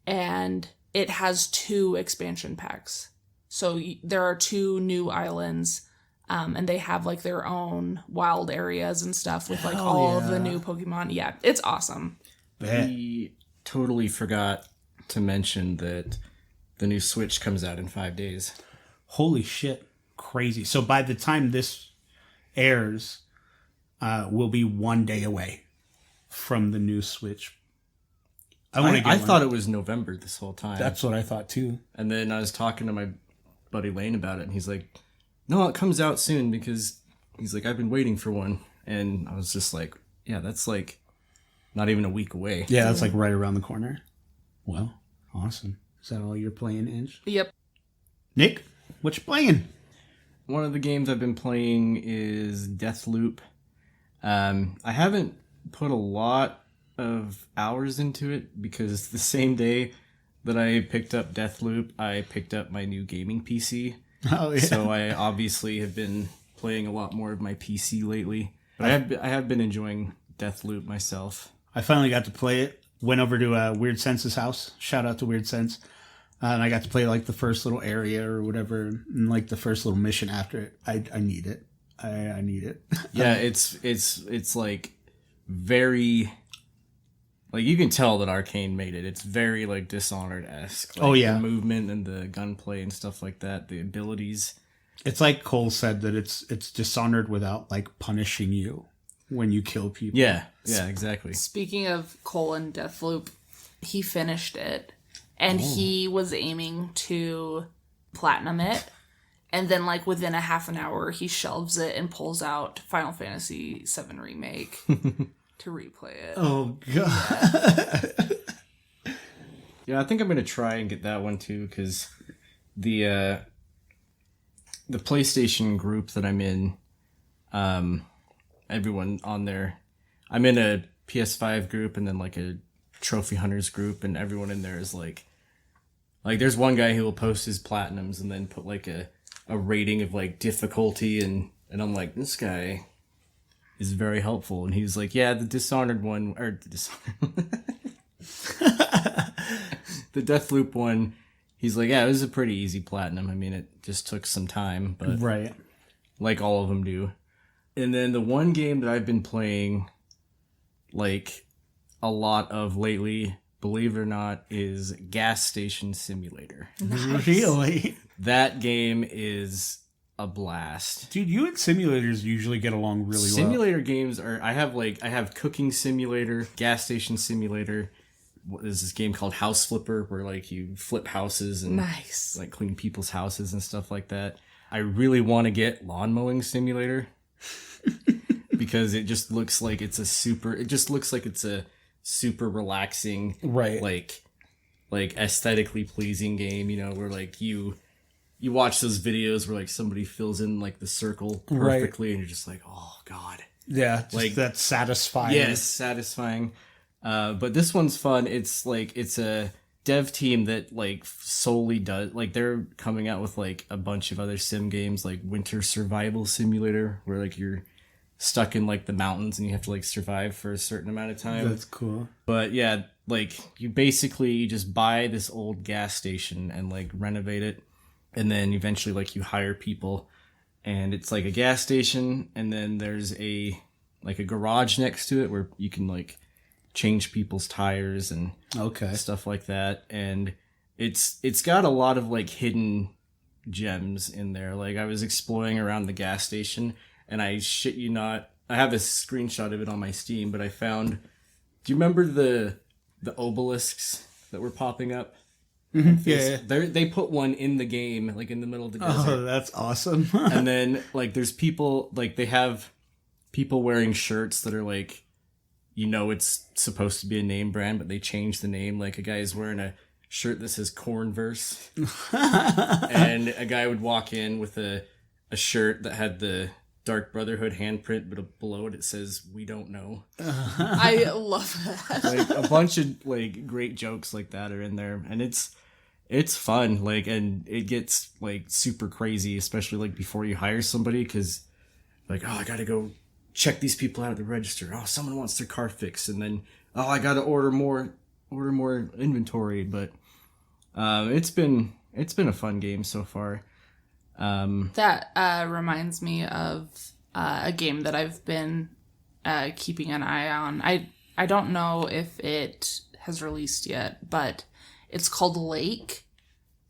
D: And it has 2 expansion packs. So there are 2 new islands. And they have like their own wild areas and stuff with like all of the new Pokemon. Yeah, it's awesome.
E: We totally forgot to mention that the new Switch comes out in 5 days.
C: Holy shit. Crazy. So by the time this airs, we'll be 1 day away from the new Switch.
E: I thought it was November this whole time.
C: That's what I thought too.
E: And then I was talking to my buddy Lane about it, and he's like, no, it comes out soon, because he's like, I've been waiting for one. And I was just like, yeah, that's like not even a week away.
C: Yeah, that's like right around the corner. Well, awesome. Is that all you're playing, Ange?
D: Yep.
C: Nick, what you playing?
E: One of the games I've been playing is Deathloop. I haven't put a lot of hours into it because the same day that I picked up Deathloop, I picked up my new gaming PC.
C: Oh, yeah.
E: So I obviously have been playing a lot more of my PC lately. But I have been enjoying Deathloop myself.
C: I finally got to play it. Went over to Weird Sense's house. Shout out to Weird Sense. And I got to play like the first little area or whatever, and like the first little mission after it. I need it. I need it.
E: Yeah, it's like very, like, you can tell that Arcane made it. It's very like Dishonored-esque. Like,
C: oh yeah,
E: the movement and the gunplay and stuff like that. The abilities.
C: It's like Cole said, that it's Dishonored without like punishing you when you kill people.
E: Yeah, exactly.
D: Speaking of Cole and Deathloop, he finished it. And he was aiming to platinum it. And then, like, within a half an hour, he shelves it and pulls out Final Fantasy VII Remake to replay it.
C: Oh, God.
E: Yeah, I think I'm going to try and get that one, too, because the PlayStation group that I'm in, everyone on there, I'm in a PS5 group and then, like, a Trophy Hunters group, and everyone in there is like there's one guy who will post his platinums and then put like a rating of like difficulty, and I'm like, this guy is very helpful, and he's like, yeah, the Dishonored one, or the Deathloop one, he's like, yeah, it was a pretty easy platinum. I mean, it just took some time, but
C: right,
E: like all of them do. And then the one game that I've been playing like a lot of lately, believe it or not, is Gas Station Simulator.
C: Nice. Really?
E: That game is a blast.
C: Dude, you and simulators usually get along really well.
E: Simulator games are, I have Cooking Simulator, Gas Station Simulator. There's this game called House Flipper where like you flip houses and
D: nice,
E: like clean people's houses and stuff like that. I really want to get Lawn Mowing Simulator because it just looks like it's a super relaxing,
C: right?
E: Like aesthetically pleasing game, you know, where like you watch those videos where like somebody fills in like the circle perfectly, right, and you're just like, oh god,
C: yeah, just like that's satisfying.
E: Yes, satisfying. But this one's fun. It's like it's a dev team that like solely does, like, they're coming out with like a bunch of other sim games like Winter Survival Simulator, where like you're stuck in like the mountains and you have to like survive for a certain amount of time.
C: That's cool.
E: But yeah, like you just buy this old gas station and like renovate it, and then eventually like you hire people, and it's like a gas station, and then there's a garage next to it where you can like change people's tires and stuff like that. And it's got a lot of like hidden gems in there. Like I was exploring around the gas station, and I shit you not, I have a screenshot of it on my Steam, but I found, do you remember the obelisks that were popping up?
C: Mm-hmm. Yeah.
E: They put one in the game, like in the middle of the desert.
C: Oh, that's awesome.
E: And then like there's people, like they have people wearing shirts that are like, you know, it's supposed to be a name brand, but they changed the name. Like a guy is wearing a shirt that says Cornverse. And a guy would walk in with a shirt that had the Dark Brotherhood handprint, but below it says, "We don't know."
D: I love that.
E: Like a bunch of like great jokes like that are in there, and it's fun. Like, and it gets like super crazy, especially like before you hire somebody, because like, oh, I gotta go check these people out at the register. Oh, someone wants their car fixed, and then I gotta order more inventory. But it's been a fun game so far.
D: That reminds me of a game that I've been keeping an eye on. I don't know if it has released yet, but it's called Lake.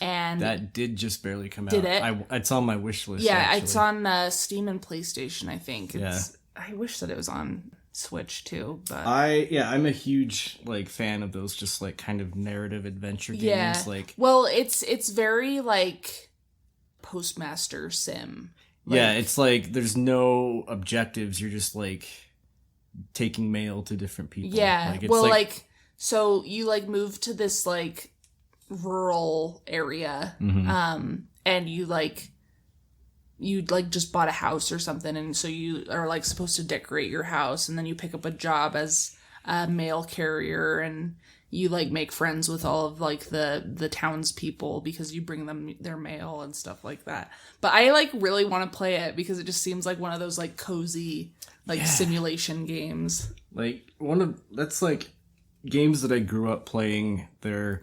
D: And
E: that did just barely come out.
D: Did it?
E: It's on my wish list.
D: Yeah,
E: actually.
D: It's on Steam and PlayStation, I think. I wish that it was on Switch too, but
E: I'm a huge like fan of those just like kind of narrative adventure games.
D: Yeah.
E: Like,
D: well, it's very like Postmaster Sim.
E: Yeah, it's like there's no objectives. You're just like taking mail to different people.
D: Yeah.
E: Like, it's
D: well, like so you like move to this like rural area, and you just bought a house or something, and so you are like supposed to decorate your house, and then you pick up a job as a mail carrier, and you like make friends with all of like the townspeople because you bring them their mail and stuff like that. But I like really want to play it because it just seems like one of those like cozy like simulation games.
E: Like that's like games that I grew up playing. They're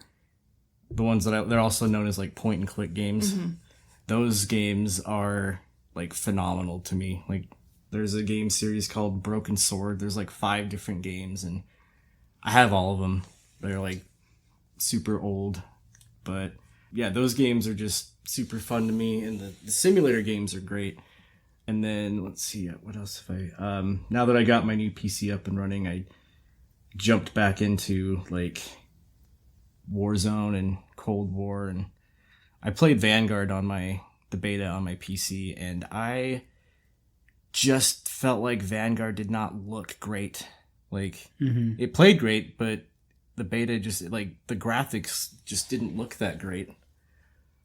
E: the ones that they're also known as like point and click games. Mm-hmm. Those games are like phenomenal to me. Like there's a game series called Broken Sword. There's like 5 different games and I have all of them. They're like super old, but yeah, those games are just super fun to me, and the simulator games are great. And then let's see, what else have I? Now that I got my new PC up and running, I jumped back into like Warzone and Cold War, and I played Vanguard on the beta on my PC, and I just felt like Vanguard did not look great. Like it played great, but the beta just like the graphics just didn't look that great.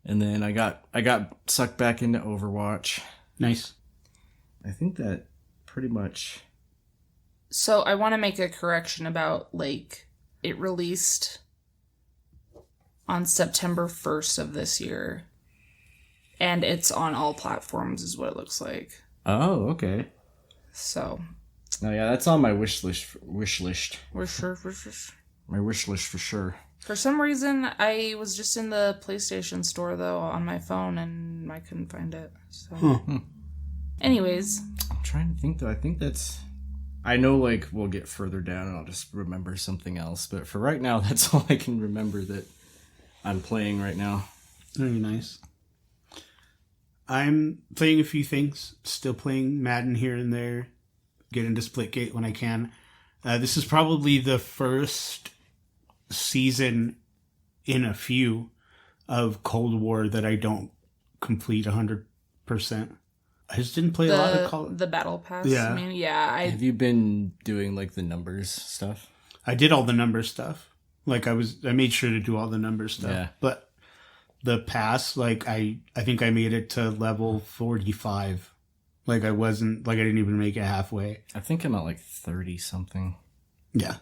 E: And then I got sucked back into Overwatch.
C: Nice.
E: I think that pretty much.
D: So I want to make a correction about like it released on September 1st of this year, and it's on all platforms is what it looks like.
E: Oh, okay.
D: So.
E: Oh yeah, that's on my wish list. My wish list for sure.
D: For some reason, I was just in the PlayStation store, though, on my phone, and I couldn't find it. So, anyways.
E: I'm trying to think, though. I think that's... I know, like, we'll get further down, and I'll just remember something else. But for right now, that's all I can remember that I'm playing right now.
C: Very nice. I'm playing a few things. Still playing Madden here and there. Get into Splitgate when I can. This is probably the first season in a few of Cold War that I don't complete 100%. I just didn't play a lot of
D: the Battle Pass.
C: Yeah.
D: I mean, yeah.
E: Have you been doing like the numbers stuff?
C: I did all the number stuff. Like I made sure to do all the number stuff.
E: Yeah.
C: But the pass, like I think I made it to level 45. Like I didn't even make it halfway.
E: I think I'm at like 30 something.
C: Yeah.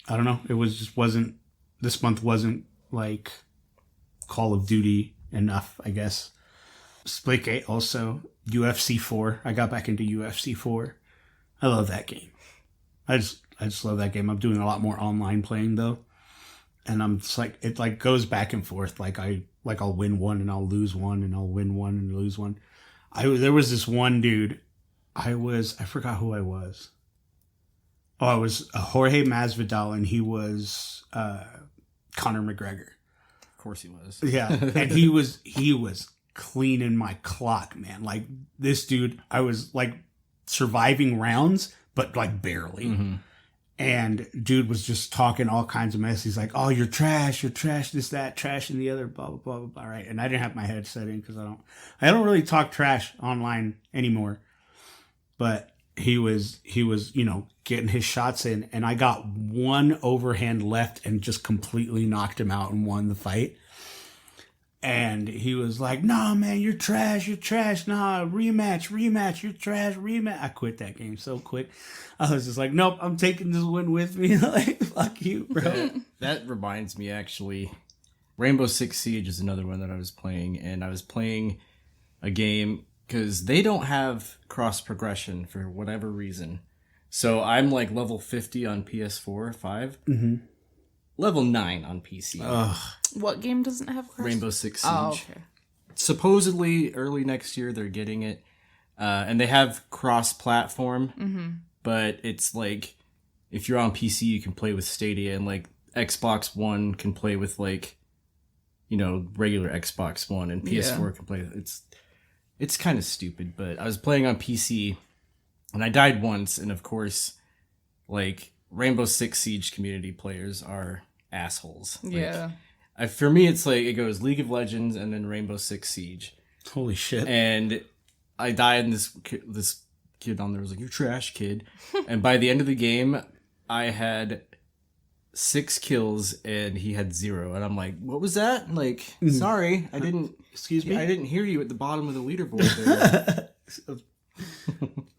C: I don't know. It this month wasn't like Call of Duty enough, I guess. Splitgate also, UFC 4. I got back into UFC 4. I love that game. I just love that game. I'm doing a lot more online playing though. And I'm just like, it like goes back and forth. Like I'll win one and I'll lose one and I'll win one and lose one. There was this one dude. I forgot who I was. Oh, I was Jorge Masvidal, and he was Conor McGregor.
E: Of course he was.
C: Yeah, and he was cleaning my clock, man. Like this dude, I was like surviving rounds, but like barely. Mm-hmm. And dude was just talking all kinds of mess. He's like, "Oh, you're trash, this, that, trash, and the other, blah blah blah blah." Right? And I didn't have my headset in because I don't really talk trash online anymore. But he was, getting his shots in, and I got one overhand left and just completely knocked him out and won the fight. And he was like, "Nah, man, you're trash. Nah, rematch, you're trash, rematch." I quit that game so quick. I was just like, "Nope, I'm taking this win with me." Like, fuck you, bro.
E: That reminds me, actually, Rainbow Six Siege is another one that I was playing, and I was playing a game because they don't have cross progression for whatever reason. So I'm like level 50 on PS4, 5. Mm-hmm. Level 9 on PC.
C: Ugh.
D: What game doesn't have cross?
E: Rainbow Six Siege.
D: Oh, okay.
E: Supposedly early next year they're getting it. And they have cross-platform, but it's like if you're on PC you can play with Stadia, and like Xbox One can play with like, regular Xbox One, and PS4 can play. It's kind of stupid, but I was playing on PC and I died once, and of course, like Rainbow Six Siege community players are assholes.
D: Yeah.
E: For me, it's like it goes League of Legends and then Rainbow Six Siege.
C: Holy shit!
E: And I died, and this kid on there was like, "You trash, kid." And by the end of the game, I had 6 kills and he had 0, and I'm like, "What was that?" Like, sorry, I didn't.
C: Excuse me.
E: I didn't hear you at the bottom of the leaderboard there.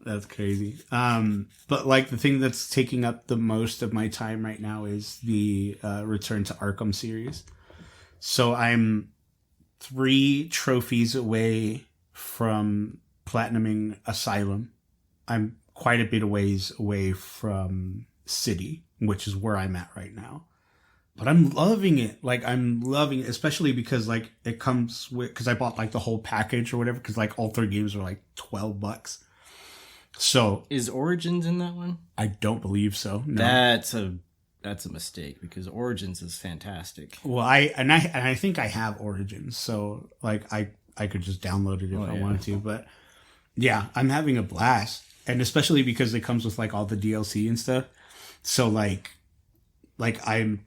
C: That's crazy. But like the thing that's taking up the most of my time right now is the Return to Arkham series. So I'm 3 trophies away from platinuming Asylum. I'm quite a bit of ways away from City, which is where I'm at right now. But I'm loving it. Like, I'm loving it, especially because, like, it comes with... Because I bought, like, the whole package or whatever, because, like, all 3 games are, like, $12. So...
E: Is Origins in that one?
C: I don't believe so. No.
E: That's a mistake, because Origins is fantastic.
C: Well, I think I have Origins, so, like, I could just download it if I wanted to. But, yeah, I'm having a blast. And especially because it comes with, like, all the DLC and stuff. So, like I'm...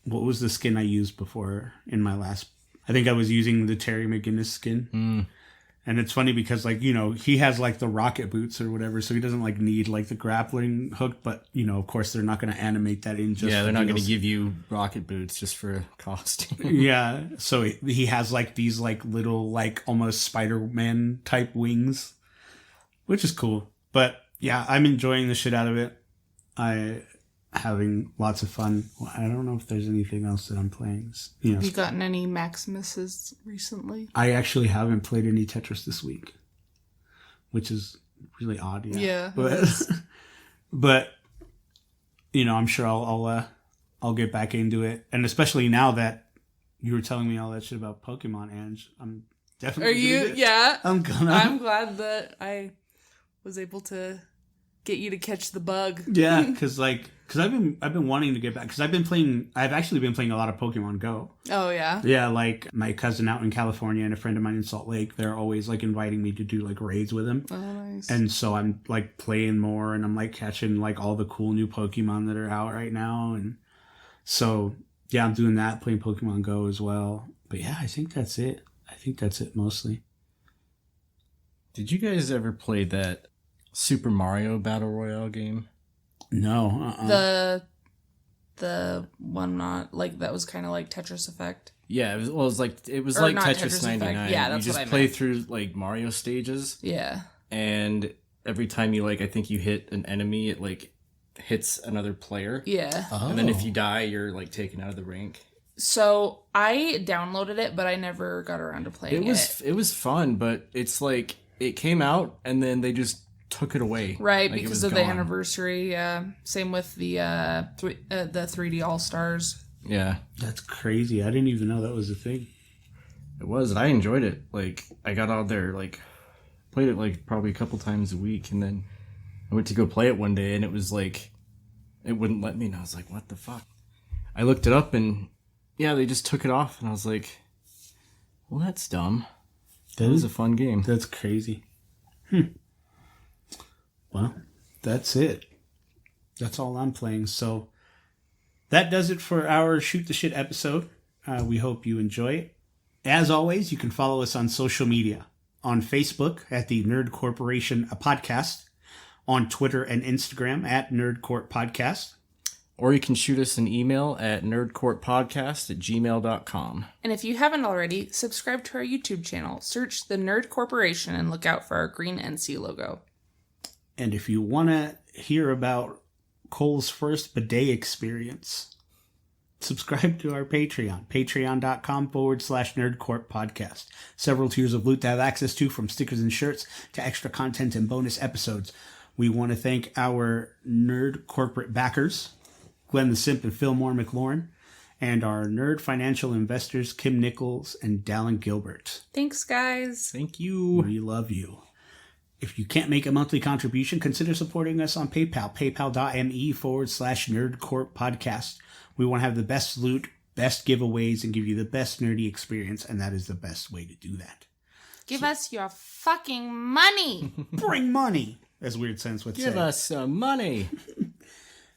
C: What was the skin I used before in my last... I think I was using the Terry McGinnis skin.
E: Mm.
C: And it's funny because, like, you know, he has, like, the rocket boots or whatever, so he doesn't, like, need, like, the grappling hook. But, you know, of course, they're not going to animate that in just...
E: Yeah, they're not going to
C: DLC.
E: give you rocket boots just for a costume.
C: Yeah, so he has, like, these, like, little, like, almost Spider-Man type wings, which is cool. But, yeah, I'm enjoying the shit out of it. Having lots of fun. Well, I don't know if there's anything else that I'm playing. You know,
D: Have you gotten any Maximuses recently?
C: I actually haven't played any Tetris this week, which is really odd.
D: Yeah.
C: But you know, I'm sure I'll get back into it, and especially now that you were telling me all that shit about Pokemon, Ange, I'm definitely.
D: Are you? Yeah.
C: I'm
D: glad that I was able to get you to catch the bug.
C: Yeah, because I've been wanting to get back, because I've actually been playing a lot of Pokemon Go.
D: Oh yeah.
C: Yeah, like my cousin out in California and a friend of mine in Salt Lake, they're always like inviting me to do like raids with them.
D: Oh nice.
C: And so I'm like playing more, and I'm like catching like all the cool new Pokemon that are out right now, and so yeah, I'm doing that, playing Pokemon Go as well. But yeah, I think that's it. Mostly.
E: Did you guys ever play that Super Mario Battle Royale game?
C: No.
D: The one not like that was kind of like Tetris Effect.
E: Yeah, it was like
D: Or
E: like
D: not
E: Tetris
D: Tetris
E: 99.
D: Effect. Yeah, that's
E: you
D: what
E: just
D: I
E: play
D: meant.
E: through like Mario stages,
D: Yeah.
E: and every time you like, I think you hit an enemy, it like hits another player.
D: Yeah.
E: And then if you die, you're like taken out of the rank.
D: So I downloaded it, but I never got around to playing it.
E: It was fun, but it's like it came out and then they just took it away.
D: Right,
E: Like, it
D: because
E: was
D: of the
E: gone.
D: anniversary. Yeah. Same with the 3D All Stars.
E: Yeah,
C: That's crazy. I didn't even know that was a thing.
E: it was, and I enjoyed it. Like I got out there, like played it like probably a couple times a week, and then I went to go play it one day, and it was like it wouldn't let me, and I was like, "What the fuck?" I looked it up, and yeah, they just took it off, and I was like, "Well, that's dumb." That was a fun game.
C: That's crazy. Well, that's it. That's all I'm playing. So that does it for our Shoot the Shit episode. We hope you enjoy it. As always, you can follow us on social media. On Facebook at the Nerd Corporation Podcast. On Twitter and Instagram at Nerdcourt Podcast.
E: Or you can shoot us an email at nerdcourtpodcast@gmail.com.
D: And if you haven't already, subscribe to our YouTube channel. Search the Nerd Corporation and look out for our green NC logo.
C: And if you want to hear about Cole's first bidet experience, subscribe to our Patreon, patreon.com/nerdcorp podcast. Several tiers of loot to have access to, from stickers and shirts to extra content and bonus episodes. We want to thank our nerd corporate backers, Glenn the Simp and Fillmore McLaurin, and our nerd financial investors, Kim Nichols and Dallin Gilbert.
D: Thanks, guys.
E: Thank you.
C: We love you. If you can't make a monthly contribution, consider supporting us on PayPal, paypal.me/nerdcorppodcast. We want to have the best loot, best giveaways, and give you the best nerdy experience, and that is the best way to do that.
D: Give us your fucking money.
C: Bring money, as Weird Sense would say.
E: Give us some money.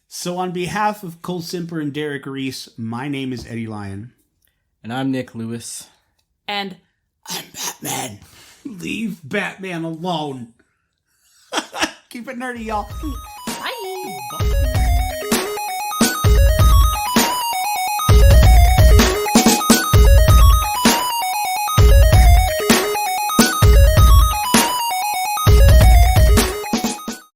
C: So on behalf of Cole Simper and Derek Reese, my name is Eddie Lyon.
E: And I'm Nick Lewis.
D: And
C: I'm Batman. Leave Batman alone. Keep it nerdy, y'all.
D: bye.
C: Bye.